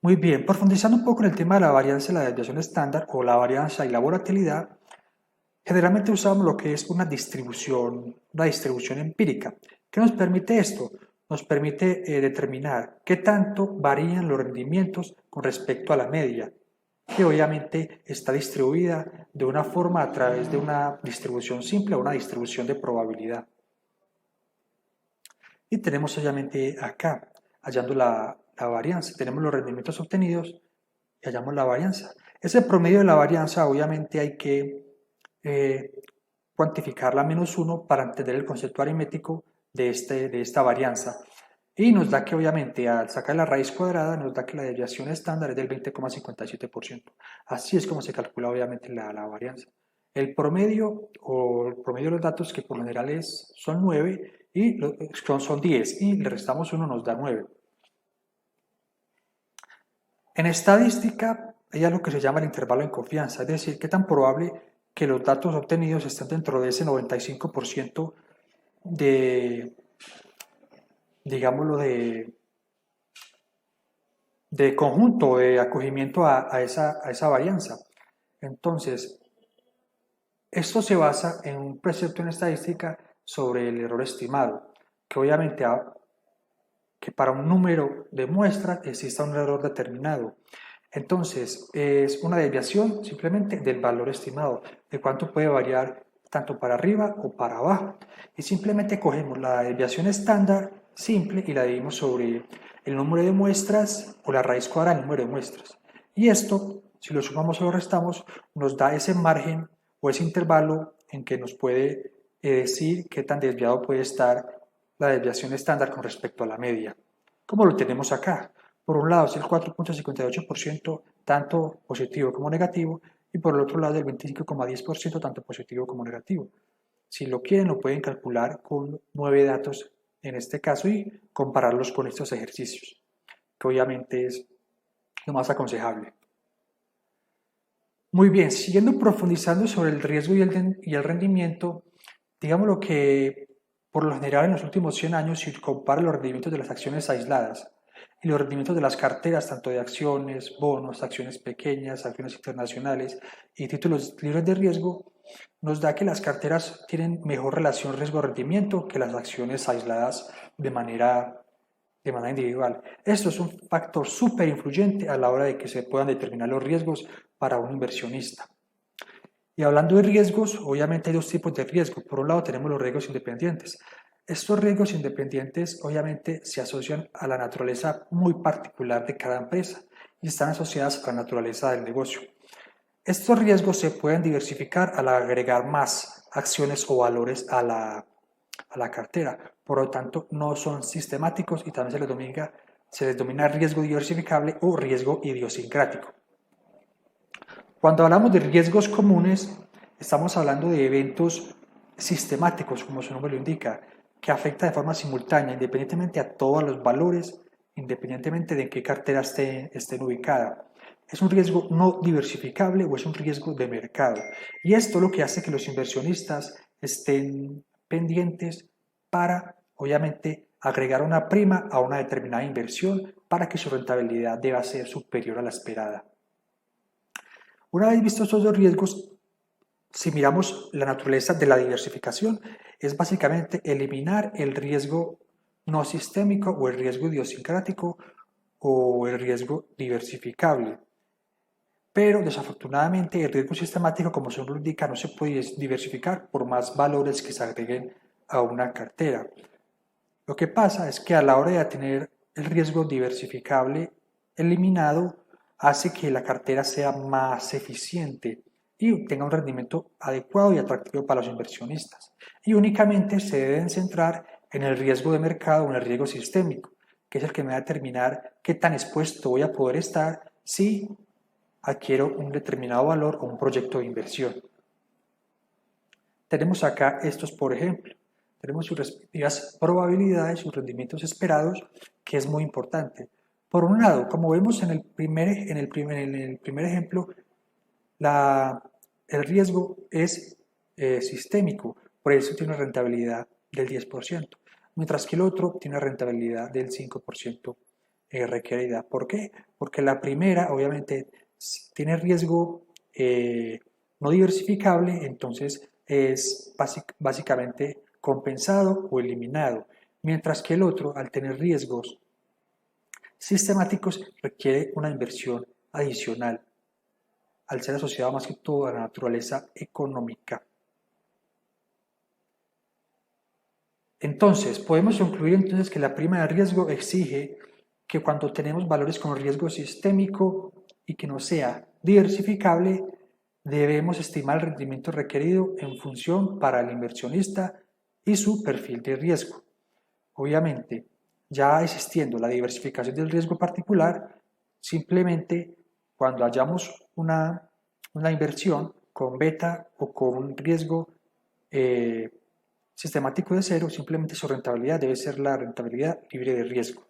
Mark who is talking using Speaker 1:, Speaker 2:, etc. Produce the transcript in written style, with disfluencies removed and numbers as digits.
Speaker 1: Muy bien, profundizando un poco en el tema de la varianza y la desviación estándar o la varianza y la volatilidad, generalmente usamos lo que es una distribución empírica. ¿Qué nos permite esto? Nos permite determinar qué tanto varían los rendimientos con respecto a la media, que obviamente está distribuida de una forma a través de una distribución simple o una distribución de probabilidad. Y tenemos obviamente acá, hallando la varianza, tenemos los rendimientos obtenidos y hallamos la varianza. Ese promedio de la varianza obviamente hay que eh, cuantificarla a -1 para entender el concepto aritmético de esta varianza. Y nos da que obviamente al sacar la raíz cuadrada nos da que la desviación estándar es del 20,57%. Así es como se calcula obviamente la varianza. El promedio o el promedio de los datos que por lo general son 9 y son 10 y le restamos 1 nos da 9. En estadística hay algo que se llama el intervalo de confianza, es decir, qué tan probable que los datos obtenidos estén dentro de ese 95% de, digámoslo, de conjunto, de acogimiento a esa varianza. Entonces, esto se basa en un precepto en estadística sobre el error estimado, que obviamente que para un número de muestras exista un error determinado. Entonces, es una desviación simplemente del valor estimado, de cuánto puede variar tanto para arriba o para abajo. Y simplemente cogemos la desviación estándar simple y la dividimos sobre el número de muestras o la raíz cuadrada del número de muestras. Y esto, si lo sumamos o lo restamos, nos da ese margen o ese intervalo en que nos puede decir qué tan desviado puede estar la desviación estándar con respecto a la media. Como lo tenemos acá. Por un lado es el 4,58% tanto positivo como negativo y por el otro lado el 25,10% tanto positivo como negativo. Si lo quieren lo pueden calcular con 9 datos en este caso y compararlos con estos ejercicios, que obviamente es lo más aconsejable. Muy bien, siguiendo profundizando sobre el riesgo y el rendimiento, digamos lo que por lo general en los últimos 100 años, si compara los rendimientos de las acciones aisladas y los rendimientos de las carteras, tanto de acciones, bonos, acciones pequeñas, acciones internacionales y títulos libres de riesgo, nos da que las carteras tienen mejor relación riesgo-rendimiento que las acciones aisladas de manera individual. Esto es un factor súper influyente a la hora de que se puedan determinar los riesgos para un inversionista. Y hablando de riesgos, obviamente hay dos tipos de riesgos. Por un lado tenemos los riesgos independientes. Estos riesgos independientes obviamente se asocian a la naturaleza muy particular de cada empresa y están asociadas a la naturaleza del negocio. Estos riesgos se pueden diversificar al agregar más acciones o valores a la cartera. Por lo tanto, no son sistemáticos y también se les domina riesgo diversificable o riesgo idiosincrático. Cuando hablamos de riesgos comunes, estamos hablando de eventos sistemáticos, como su nombre lo indica, que afecta de forma simultánea, independientemente a todos los valores, independientemente de en qué cartera estén ubicadas. Es un riesgo no diversificable o es un riesgo de mercado. Y esto lo que hace que los inversionistas estén pendientes para, obviamente, agregar una prima a una determinada inversión para que su rentabilidad deba ser superior a la esperada. Una vez vistos estos dos riesgos, si miramos la naturaleza de la diversificación, es básicamente eliminar el riesgo no sistémico o el riesgo idiosincrático o el riesgo diversificable. Pero desafortunadamente el riesgo sistemático, como su nombre indica, no se puede diversificar por más valores que se agreguen a una cartera. Lo que pasa es que a la hora de tener el riesgo diversificable eliminado, hace que la cartera sea más eficiente y tenga un rendimiento adecuado y atractivo para los inversionistas. Y únicamente se deben centrar en el riesgo de mercado o en el riesgo sistémico, que es el que me va a determinar qué tan expuesto voy a poder estar si adquiero un determinado valor o un proyecto de inversión. Tenemos acá estos, por ejemplo. Tenemos sus respectivas probabilidades, sus rendimientos esperados, que es muy importante. Por un lado, como vemos en el primer ejemplo, el riesgo es sistémico, por eso tiene una rentabilidad del 10%, mientras que el otro tiene una rentabilidad del 5% requerida. ¿Por qué? Porque la primera, obviamente, si tiene riesgo no diversificable, entonces es básicamente compensado o eliminado, mientras que el otro, al tener riesgos sistemáticos, requiere una inversión adicional, al ser asociado más que todo a la naturaleza económica. Entonces, podemos concluir entonces que la prima de riesgo exige que cuando tenemos valores con riesgo sistémico y que no sea diversificable, debemos estimar el rendimiento requerido en función para el inversionista y su perfil de riesgo. Obviamente, ya existiendo la diversificación del riesgo particular, simplemente cuando hayamos una inversión con beta o con un riesgo sistemático de cero, simplemente su rentabilidad debe ser la rentabilidad libre de riesgo.